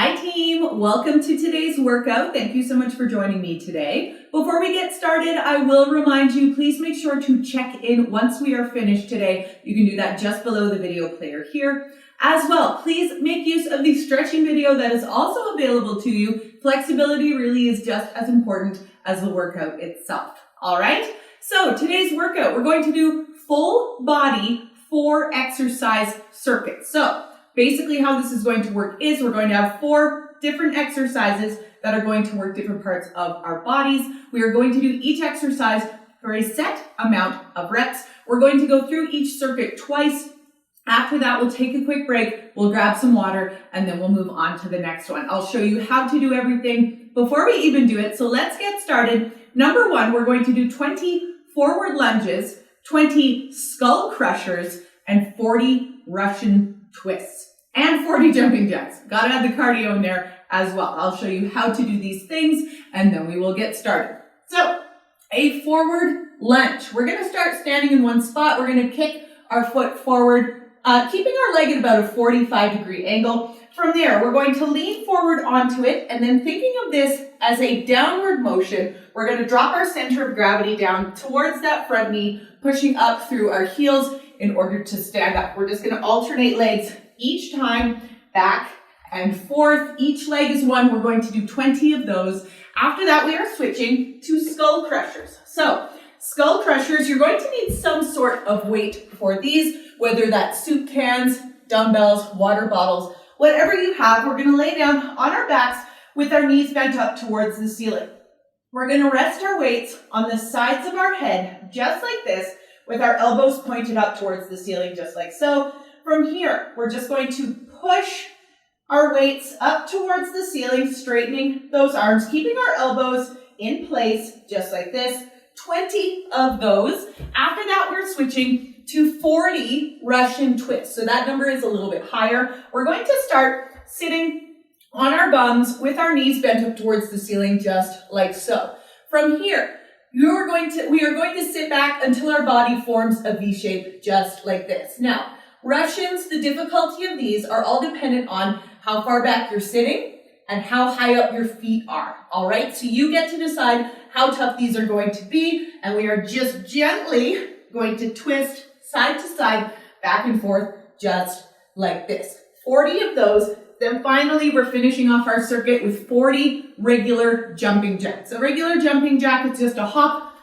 Hi team, welcome to today's workout. Thank you so much for joining me today. Before we get started, I will remind you, please make sure to check in once we are finished today. You can do that just below the video player here. As well, please make use of the stretching video that is also available to you. Flexibility really is just as important as the workout itself. All right, so today's workout, we're going to do full body 4 exercise circuits. So basically how this is going to work is we're going to have 4 different exercises that are going to work different parts of our bodies. We are going to do each exercise for a set amount of reps. We're going to go through each circuit twice. After that, we'll take a quick break, we'll grab some water, and then we'll move on to the next one. I'll show you how to do everything before we even do it. So let's get started. Number 1, we're going to do 20 forward lunges, 20 skull crushers, and 40 Russian twists, and 40 jumping jacks. Gotta add the cardio in there as well. I'll show you how to do these things, and then we will get started. So, a forward lunge. We're gonna start standing in one spot. We're gonna kick our foot forward, keeping our leg at about a 45-degree angle. From there, we're going to lean forward onto it, and then thinking of this as a downward motion, we're going to drop our center of gravity down towards that front knee, pushing up through our heels in order to stand up. We're just going to alternate legs each time, back and forth. Each leg is one. We're going to do 20 of those. After that, we are switching to skull crushers. So, skull crushers, you're going to need some sort of weight for these, whether that's soup cans, dumbbells, water bottles, whatever you have. We're going to lay down on our backs with our knees bent up towards the ceiling. We're going to rest our weights on the sides of our head, just like this, with our elbows pointed up towards the ceiling, just like so. From here, we're just going to push our weights up towards the ceiling, straightening those arms, keeping our elbows in place, just like this. 20 of those. After that, we're switching to 40 Russian twists. So that number is a little bit higher. We're going to start sitting on our bums with our knees bent up towards the ceiling, just like so. From here, we are going to sit back until our body forms a V shape, just like this. Now, Russians, the difficulty of these are all dependent on how far back you're sitting and how high up your feet are. All right, so you get to decide how tough these are going to be, and we are just gently going to twist side to side, back and forth, just like this. 40 of those. Then finally, we're finishing off our circuit with 40 regular jumping jacks. A regular jumping jack is just a hop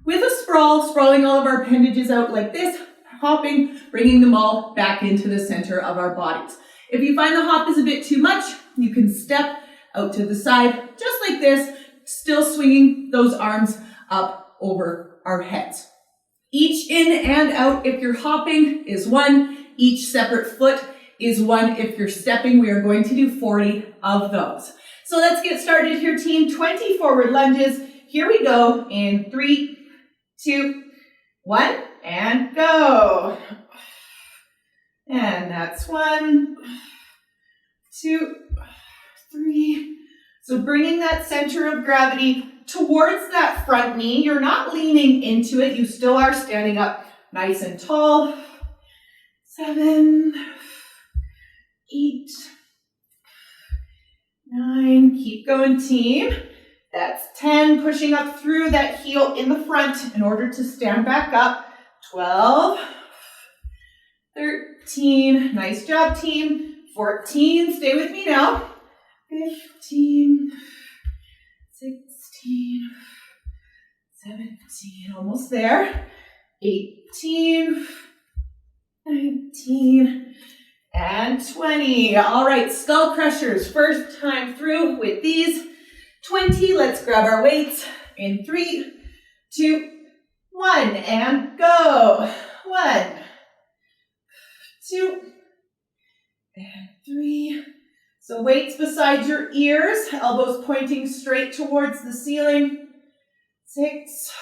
with a sprawl, sprawling all of our appendages out like this, hopping, bringing them all back into the center of our bodies. If you find the hop is a bit too much, you can step out to the side, just like this, still swinging those arms up over our heads. Each in and out, if you're hopping, is 1. Each separate foot is 1. If you're stepping, we are going to do 40 of those. So let's get started here, team. 20 forward lunges. Here we go in 3, 2, 1, and go. And that's 1, 2, 3. So bringing that center of gravity towards that front knee. You're not leaning into it. You still are standing up nice and tall. 7, 8, 9. Keep going, team. That's 10. Pushing up through that heel in the front in order to stand back up. 12, 13. Nice job, team. 14. Stay with me now. 15, 16, 17, almost there. 18, 19, and 20. All right, skull crushers. First time through with these. 20, let's grab our weights in 3, 2, 1, and go. 1, 2, and 3. So weights beside your ears, elbows pointing straight towards the ceiling. 6,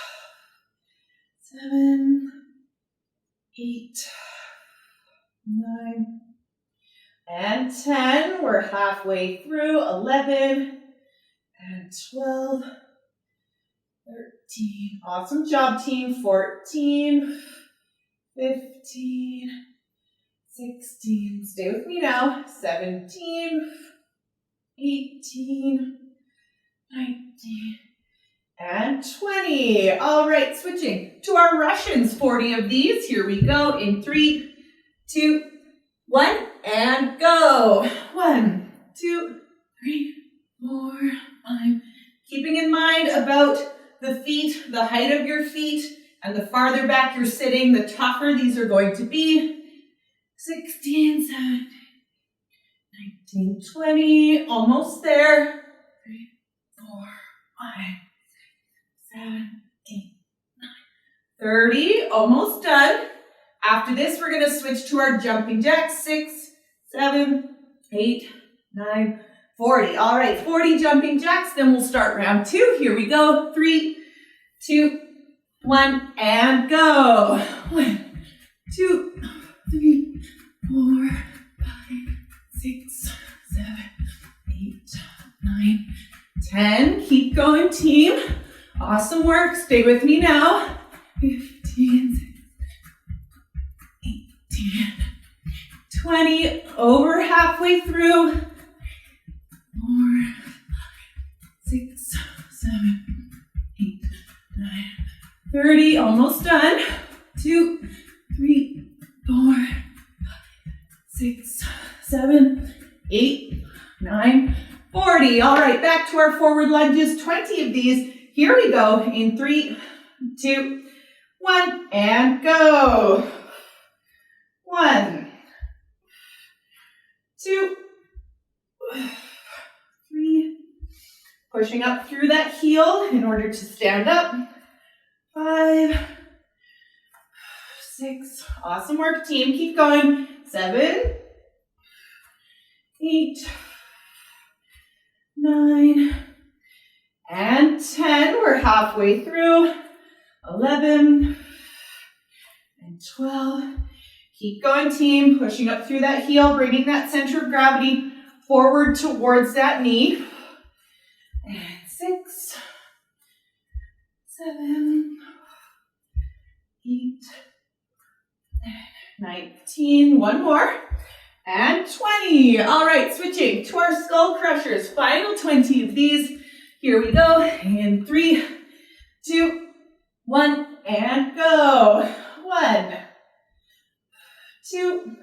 7, 8, 9, and 10. We're halfway through. 11 and 12, 13. Awesome job, team. 14, 15, 16. Stay with me now. 17, 18, 19, and 20. All right, switching to our Russians, 40 of these. Here we go in 3, 2, 1, and go. 1, 2, 3, 4, 5. Keeping in mind about the feet, the height of your feet, and the farther back you're sitting, the tougher these are going to be. 16, 17, 19, 20, almost there. 3, 4, 5, 7, 8, 9, 30, almost done. After this, we're going to switch to our jumping jacks. 6, 7, 8, 9, 40. All right, 40 jumping jacks. Then we'll start round 2. Here we go. 3, 2, 1, and go. 1, 2, 3, 4, 5, 6, 7, 8, 9, 10. Keep going, team. Awesome work. Stay with me now. 15, 18, 20. Over halfway through. 4, 6, 7, 8, 9, 30. Almost done. 2, 3, 4, 6, 7, 8, 9, 40. All right, back to our forward lunges. 20 of these. Here we go in 3, 2, 1, and go. 1, 2, 3. Pushing up through that heel in order to stand up. 5, 6. Awesome work, team. Keep going. 7, 8, 9, and 10. We're halfway through. 11 and 12. Keep going, team. Pushing up through that heel, bringing that center of gravity forward towards that knee. And 6, 7, 8, 19. One more. And 20. All right, switching to our skull crushers. Final 20 of these. Here we go. In 3, 2, 1, and go. 1, 2,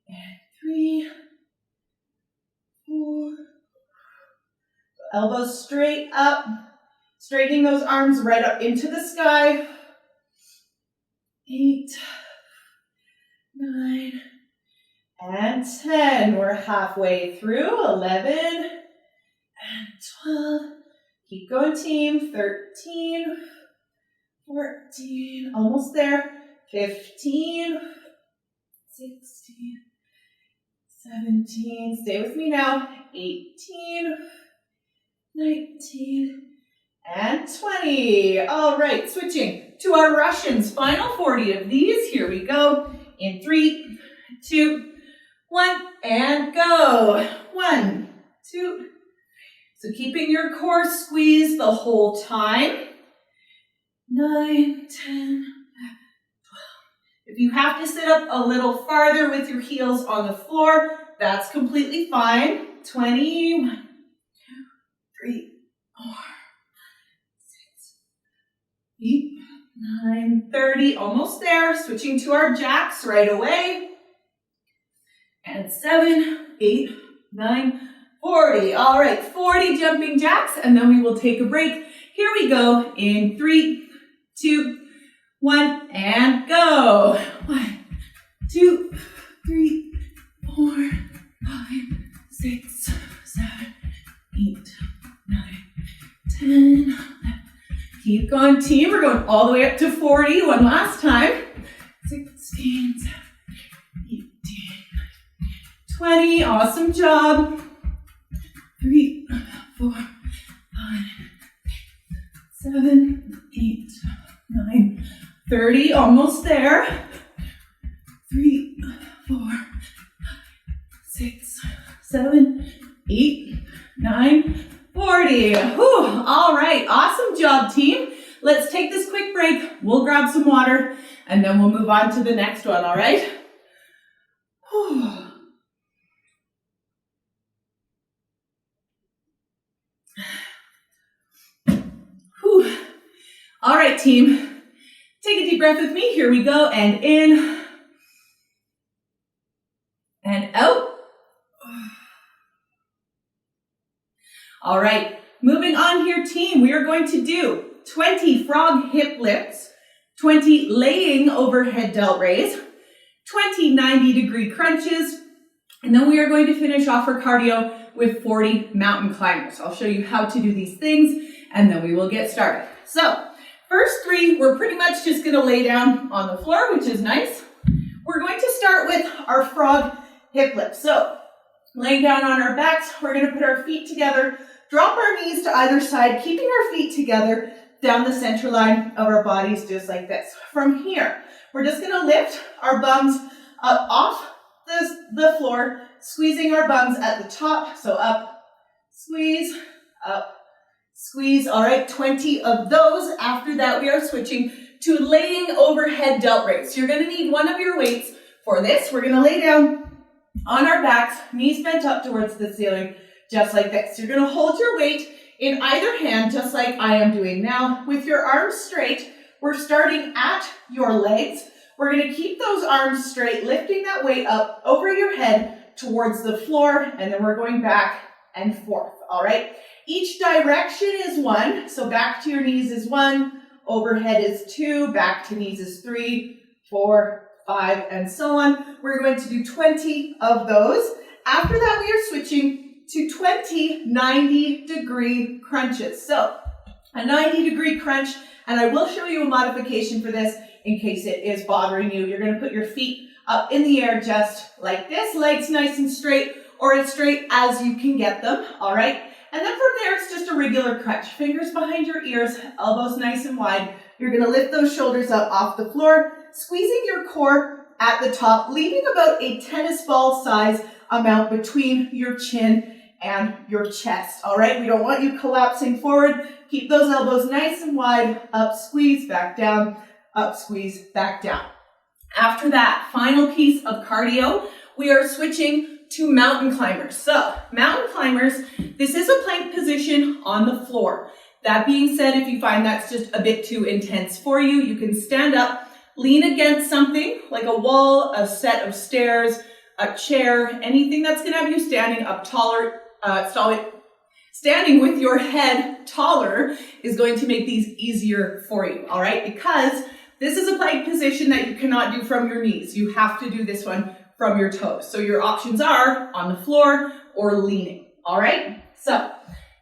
and 3, 4. Elbows straight up. Straightening those arms right up into the sky. 8, 9, and 10. We're halfway through. 11 and 12. Keep going, team. 13, 14, almost there. 15, 16, 17. Stay with me now. 18, 19, and 20. All right, switching to our Russians. Final 40 of these. Here we go. In 3, 2, 1, and go. 1, 2. So keeping your core squeezed the whole time. 9, 10, 12. If you have to sit up a little farther with your heels on the floor, that's completely fine. 20, 1, 2, 3, 4, 6, 8, 9, 30. Almost there. Switching to our jacks right away. And 7, 8, 9, 40. All right, 40 jumping jacks, and then we will take a break. Here we go in 3, 2, 1, and go. 1, 2, 3, 4, 5, 6, 7, 8, 9, 10. Keep going, team. We're going all the way up to 40. One last time. 16, 17, 18, 20. Awesome job. 3, 4, 5, 7, 8, 9, 30. Almost there. 3, 4, 5, 6, 7, 8, 9, 40. Whew. All right. Awesome job, team. Let's take this quick break. We'll grab some water and then we'll move on to the next one. All right. Whew. All right, team. Take a deep breath with me. Here we go. And in and out. All right. Moving on here, team. We are going to do 20 frog hip lifts, 20 laying overhead delt raise, 20 90-degree crunches, and then we are going to finish off our cardio with 40 mountain climbers. I'll show you how to do these things, and then we will get started. So, first 3, we're pretty much just going to lay down on the floor, which is nice. We're going to start with our frog hip lift. So, laying down on our backs, we're going to put our feet together, drop our knees to either side, keeping our feet together down the center line of our bodies, just like this. From here, we're just going to lift our bums up off the floor, squeezing our bums at the top. So up, squeeze, up, squeeze. All right, 20 of those. After that, we are switching to laying overhead delt raise. So you're going to need one of your weights for this. We're going to lay down on our backs, knees bent up towards the ceiling, just like this. You're going to hold your weight in either hand, just like I am doing now. With your arms straight, we're starting at your legs. We're going to keep those arms straight, lifting that weight up over your head towards the floor, and then we're going back and forth, all right? Each direction is 1, so back to your knees is 1, overhead is 2, back to knees is 3, 4, 5, and so on. We're going to do 20 of those. After that, we are switching to 20 90-degree crunches. So a 90-degree crunch, and I will show you a modification for this in case it is bothering you. You're going to put your feet up in the air just like this, legs nice and straight, or as straight as you can get them, all right? And then from there, it's just a regular crunch. Fingers behind your ears, elbows nice and wide. You're going to lift those shoulders up off the floor, squeezing your core at the top, leaving about a tennis ball size amount between your chin and your chest, all right? We don't want you collapsing forward. Keep those elbows nice and wide, up, squeeze, back down, up, squeeze, back down. After that final piece of cardio, we are switching to mountain climbers. So, mountain climbers, this is a plank position on the floor. That being said, if you find that's just a bit too intense for you, you can stand up, lean against something like a wall, a set of stairs, a chair, anything that's going to have you standing up taller. Standing with your head taller is going to make these easier for you, all right? Because this is a plank position that you cannot do from your knees. You have to do this one from your toes. So your options are on the floor or leaning, all right? So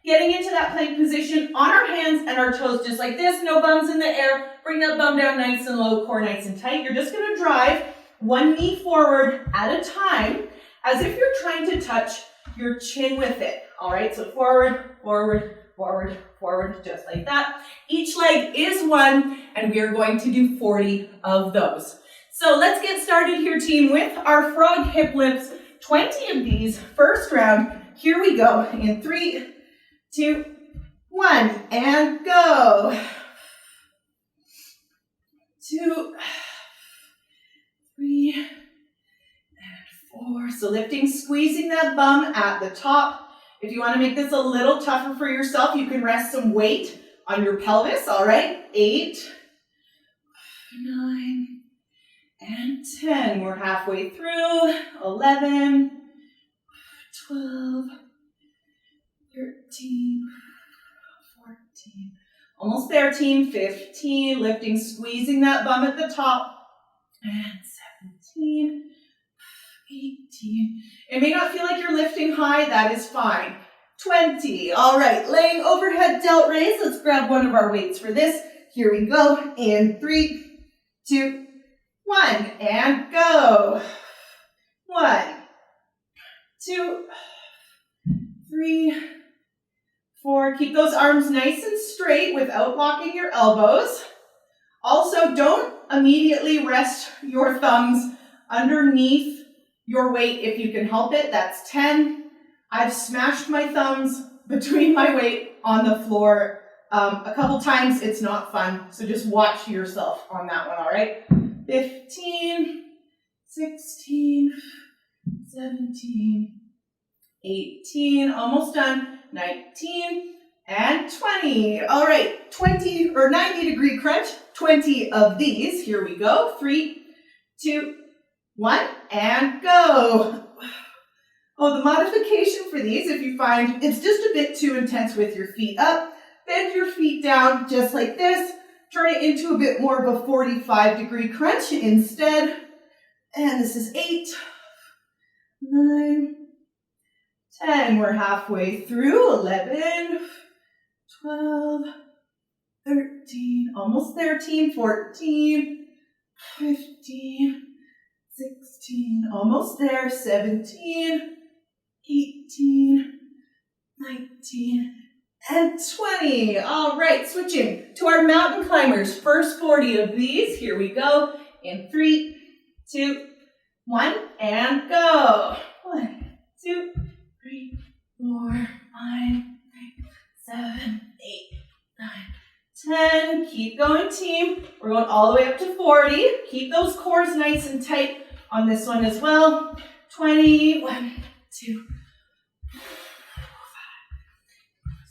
getting into that plank position on our hands and our toes just like this, no bums in the air. Bring that bum down nice and low, core nice and tight. You're just going to drive one knee forward at a time as if you're trying to touch your chin with it, all right? So forward, forward, forward, forward, just like that. Each leg is 1, and we are going to do 40 of those. So let's get started here, team, with our frog hip lifts. 20 of these, first round. Here we go in 3, 2, 1, and go. 2, 3, and 4. So lifting, squeezing that bum at the top. If you want to make this a little tougher for yourself, you can rest some weight on your pelvis, all right? 8, 9, and 10. We're halfway through. 11, 12, 13, 14. Almost there, team. 15, lifting, squeezing that bum at the top. And 17, 18. It may not feel like you're lifting high. That is fine. 20. All right, laying overhead delt raise. Let's grab one of our weights for this. Here we go. In 3, 2, 1, and go. 1, 2, 3, 4. Keep those arms nice and straight without locking your elbows. Also, don't immediately rest your thumbs underneath your weight if you can help it. That's 10. I've smashed my thumbs between my weight on the floor a couple times. It's not fun, so just watch yourself on that one, all right? 15, 16, 17, 18, almost done, 19, and 20. All right, 20 or 90-degree crunch, 20 of these. Here we go. 3, 2, 1, and go. Oh, the modification for these, if you find it's just a bit too intense with your feet up, bend your feet down just like this. Turn it into a bit more of a 45-degree crunch instead. And this is 8, 9, 10. We're halfway through. 11, 12, 13, almost 13, 14, 15, 16, almost there, 17, 18, 19, and 20. All right, switching to our mountain climbers. First 40 of these. Here we go. In 3, 2, 1, and go. 1, 2, 3, 4, 5, 6, 7, 8, 9, 10. Keep going, team. We're going all the way up to 40. Keep those cores nice and tight on this one as well. 20, 1, 2,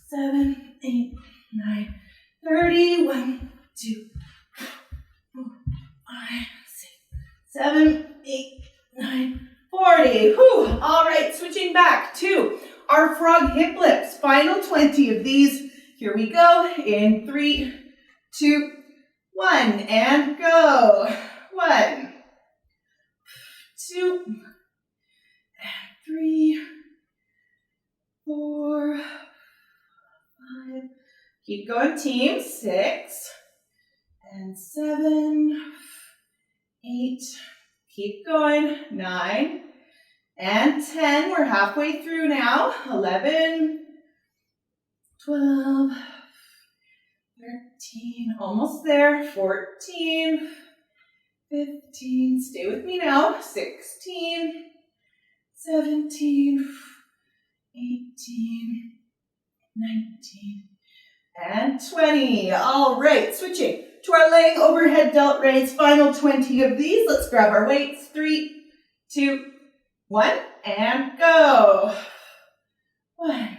7, 8, 9, 30, 1, 2, 4, 5, 6, 7, 8, 9, 40. Whew. All right, switching back to our frog hip lifts. Final 20 of these. Here we go. In 3, 2, 1, and go. 1, 2, and 3, 4, 5. Keep going, team. 6 and 7, 8. Keep going. 9 and 10. We're halfway through now. 11, 12, 13. Almost there. 14, 15. Stay with me now. 16, 17, 18, 19, and 20. All right, switching to our laying overhead delt raise. Final 20 of these. Let's grab our weights. 3, 2, 1, and go. 1,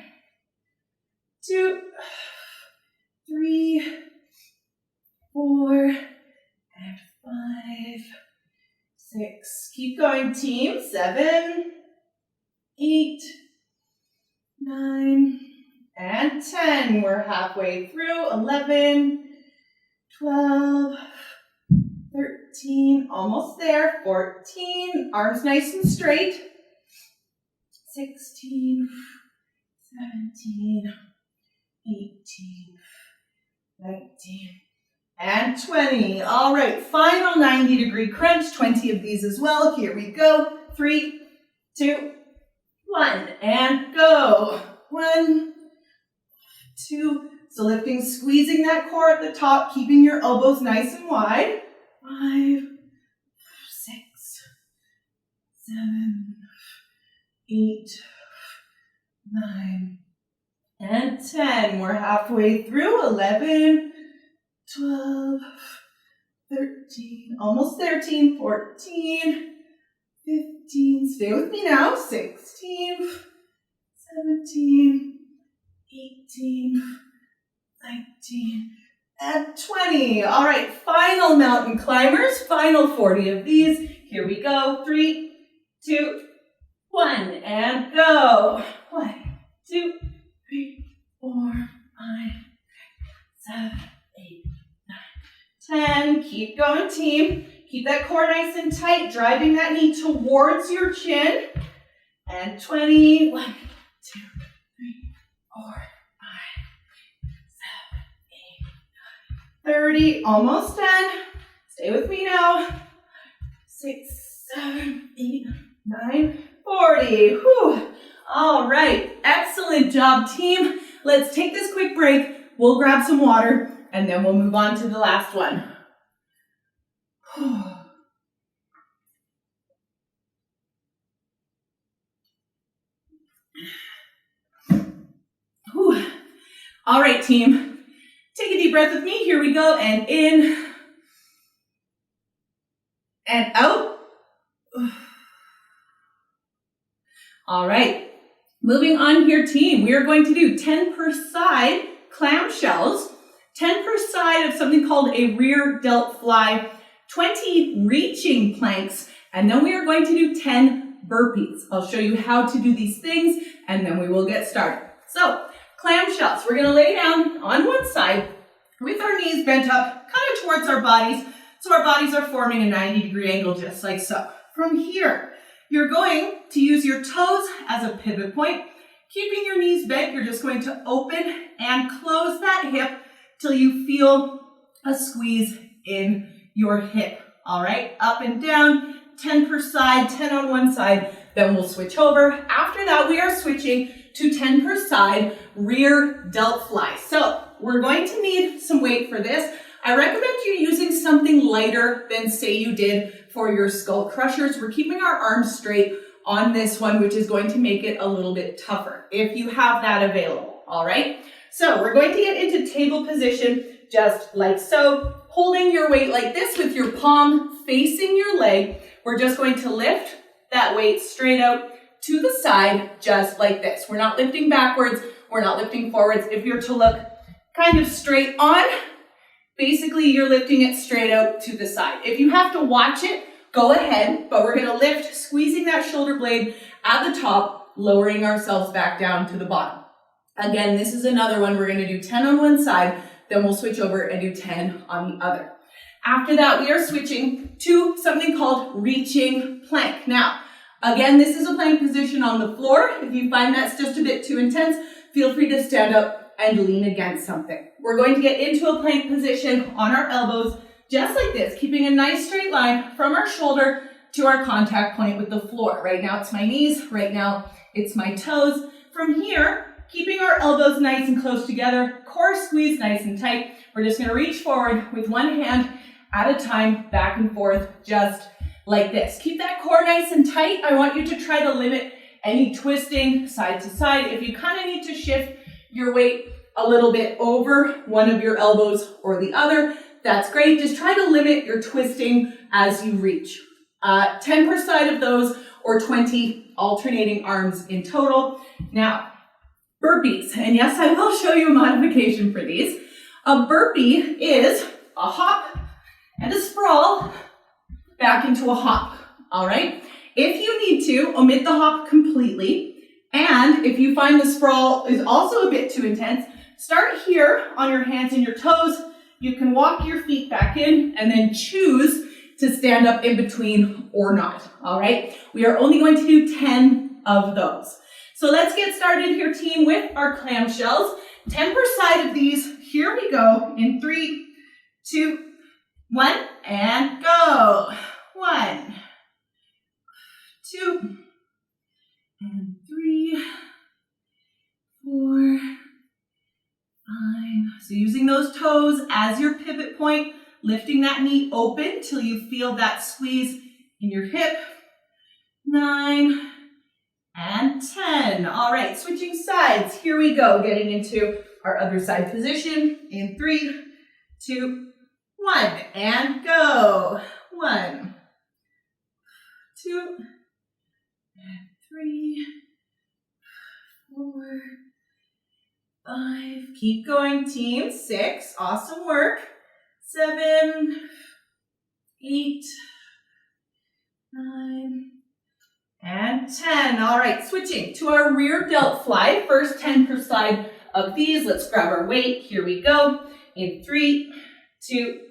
2, 3, 4, and 5, 6. Keep going, team. 7, 8, 9, and 10. We're halfway through. 11, 12, 13, almost there. 14, arms nice and straight. 16, 17, 18, 19, and 20. All right, final 90-degree crunch. 20 of these as well. Here we go. 3, 2, 1, and go. 1, 2. So lifting, squeezing that core at the top, keeping your elbows nice and wide. 5, 6, 7, 8, 9, and 10. We're halfway through. 11, 12, 13, almost 13, 14, 15. Stay with me now. 16, 17, 18, 19, and 20. All right, final mountain climbers. Final 40 of these. Here we go. 3, 2, 1, and go. 1, 2, 3, 4, 5, 7, 8, 9, 10. Keep going, team. Keep that core nice and tight, driving that knee towards your chin. And 20. 1, 2, 3, 4, 5, 7, 8, 9, 30. Almost done. Stay with me now. 6, 7, 8, 9, 40. Whew. All right. Excellent job, team. Let's take this quick break. We'll grab some water, and then we'll move on to the last one. Whew. All right, team. Take a deep breath with me. Here we go. And in and out. All right. Moving on here, team, we are going to do 10 per side clamshells, 10 per side of something called a rear delt fly, 20 reaching planks, and then we are going to do 10 burpees. I'll show you how to do these things, and then we will get started. So, clamshells, we're going to lay down on one side with our knees bent up, kind of towards our bodies, so our bodies are forming a 90-degree angle just like so. From here, you're going to use your toes as a pivot point. Keeping your knees bent, you're just going to open and close that hip till you feel a squeeze in your hip. All right, up and down, 10 per side, 10 on one side, then we'll switch over. After that, we are switching to 10 per side rear delt fly. So we're going to need some weight for this. I recommend you using something lighter than say you did for your skull crushers. We're keeping our arms straight on this one, which is going to make it a little bit tougher if you have that available, all right? So we're going to get into table position just like so, holding your weight like this with your palm facing your leg. We're just going to lift that weight straight out to the side just like this. We're not lifting backwards, we're not lifting forwards. If you're to look kind of straight on, basically you're lifting it straight out to the side. If you have to watch it, go ahead, but we're gonna lift, squeezing that shoulder blade at the top, lowering ourselves back down to the bottom. Again, this is another one. We're gonna do 10 on one side, then we'll switch over and do 10 on the other. After that, we are switching to something called reaching plank. Now, again, this is a plank position on the floor. If you find that's just a bit too intense, feel free to stand up and lean against something. We're going to get into a plank position on our elbows, just like this, keeping a nice straight line from our shoulder to our contact point with the floor. Right now it's my knees, right now it's my toes. From here, keeping our elbows nice and close together, core squeeze nice and tight. We're just gonna reach forward with one hand at a time, back and forth, just like this. Keep that core nice and tight. I want you to try to limit any twisting side to side. If you kind of need to shift your weight a little bit over one of your elbows or the other, that's great. Just try to limit your twisting as you reach. 10 per side of those, or 20 alternating arms in total. Now, burpees, and yes, I will show you a modification for these. A burpee is a hop and a sprawl back into a hop, all right? If you need to, omit the hop completely, and if you find the sprawl is also a bit too intense, start here on your hands and your toes. You can walk your feet back in and then choose to stand up in between or not, all right? We are only going to do 10 of those. So let's get started here, team, with our clamshells. 10 per side of these. Here we go in 3, 2, 1, and go. 1, 2, and 3, 4, 5. So using those toes as your pivot point, lifting that knee open till you feel that squeeze in your hip. 9 and 10. All right, switching sides. Here we go, getting into our other side position in 3, 2, 1, and go. 1, 2, and 3, 4, 5. Keep going, team. 6. Awesome work. 7, 8, 9, and 10. All right, switching to our rear delt fly. First 10 per side of these. Let's grab our weight. Here we go. In 3, 2,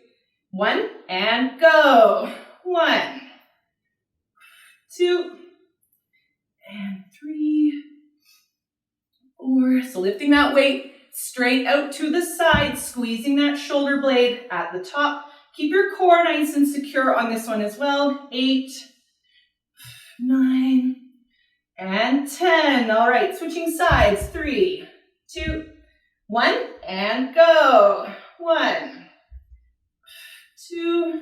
1, and go. 1, 2, and 3, 4. So lifting that weight straight out to the side, squeezing that shoulder blade at the top. Keep your core nice and secure on this one as well. 8, 9, and 10. All right, switching sides. 3, 2, 1, and go. 1, 2,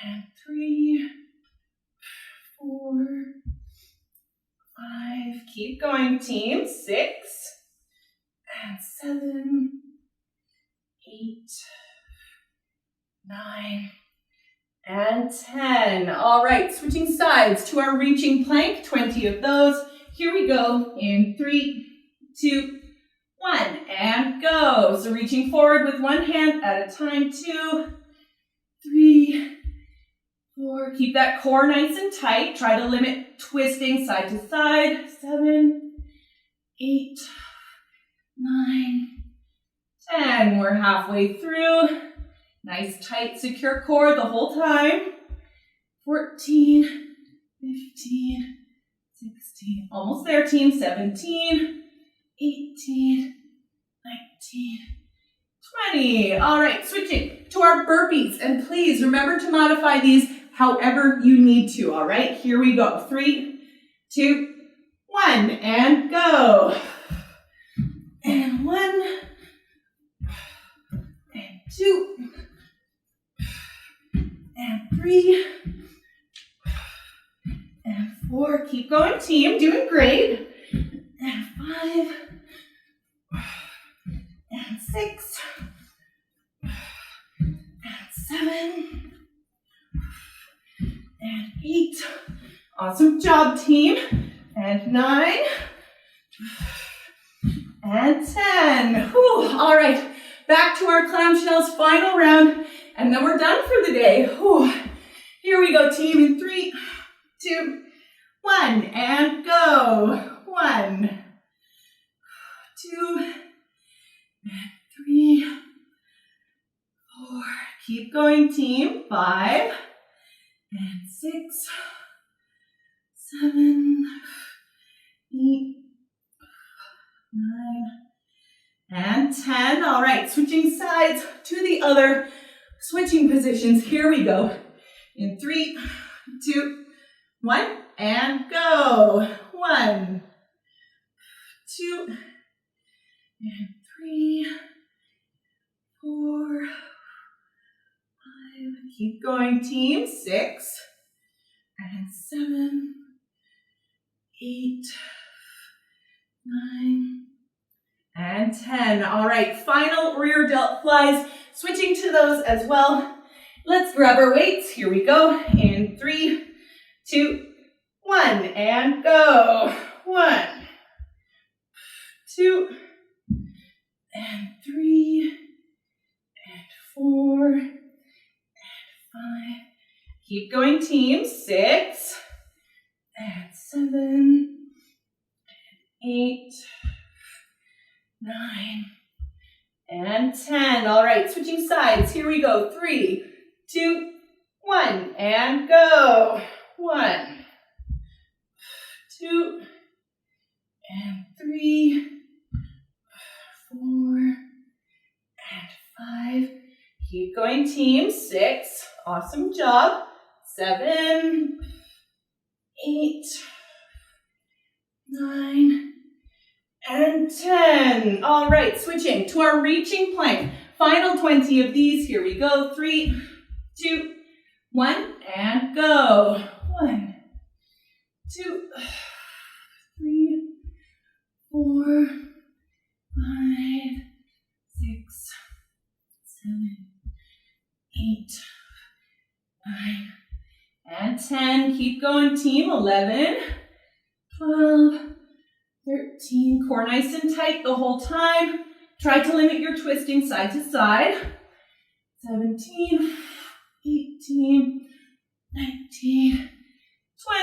and 3, 4, 5. Keep going, team. 6, and 7, 8, 9, and 10. All right, switching sides to our reaching plank, 20 of those. Here we go in 3, 2, 1, and go. So reaching forward with one hand at a time, 2, 3, 4. Keep that core nice and tight. Try to limit twisting side to side. 7, 8, 9, 10. We're halfway through. Nice, tight, secure core the whole time. 14, 15, 16. Almost there, team. 17, 18, 19, 20. All right, switching to our burpees. And please remember to modify these however you need to, all right? Here we go. 3, 2, 1, and go. And 1, and 2, and 3, and 4. Keep going, team. Doing great. And 5, and 6, and 7, and 8. Awesome job, team. And 9, and 10. Whew. All right, back to our clamshells, final round, and then we're done for the day. Whew. Here we go, team, in 3, 2, 1, and go. 1, 2, and 3, 4. Keep going, team. 5, and 6, 7, 8, 9, and 10. All right, switching sides to the other. Switching positions. Here we go. In 3, 2, 1, and go. 1, 2, and 3, 4, 5. Keep going, team. 6, and 7, 8, 9, and 10. All right, final rear delt flies. Switching to those as well. Let's grab our weights. Here we go. In 3, 2, 1, and go. 1, 2, and 3, and 4, and 5. Keep going, team. 6, and 7, and 8, 9, and 10. All right, switching sides. Here we go. 3, 2, 1, and go. 1, 2, and 3, 4, and 5. Keep going, team. 6. Awesome job. 7, 8, 9, and 10. All right, switching to our reaching plank. Final 20 of these. Here we go. 3, 2, 1, and go. 1, 2, 3, 4, 5, 6, 7, 8, 9, and 10. Keep going, team. 11, 12, 13. Core nice and tight the whole time. Try to limit your twisting side to side. 17, 18, 19,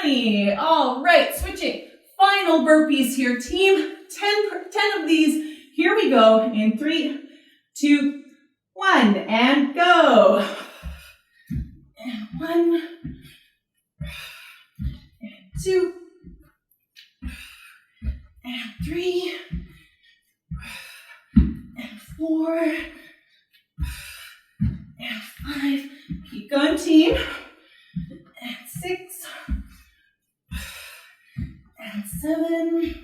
20. All right, switching. Final burpees here, team. 10 of these. Here we go in 3, 2, 1, and go. And 1, and 2, and 3, and 4, and 5. Keep going, team. And 6, and 7,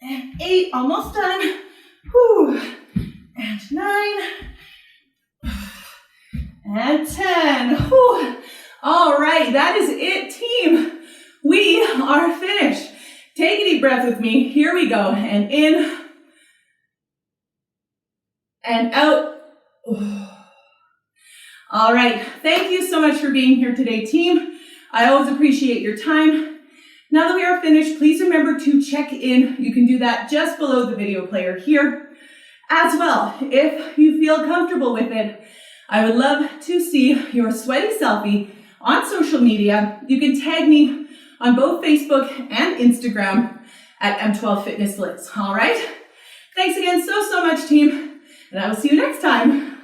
and 8. Almost done. Whew. And 9, and 10. Whew. All right, that is it, team. We are finished. Take a deep breath with me. Here we go. And in and out. All right. Thank you so much for being here today, team. I always appreciate your time. Now that we are finished, please remember to check in. You can do that just below the video player here. As well, if you feel comfortable with it, I would love to see your sweaty selfie on social media. You can tag me on both Facebook and Instagram at M12 Fitness Liz. All right? Thanks again so much, team, and I will see you next time.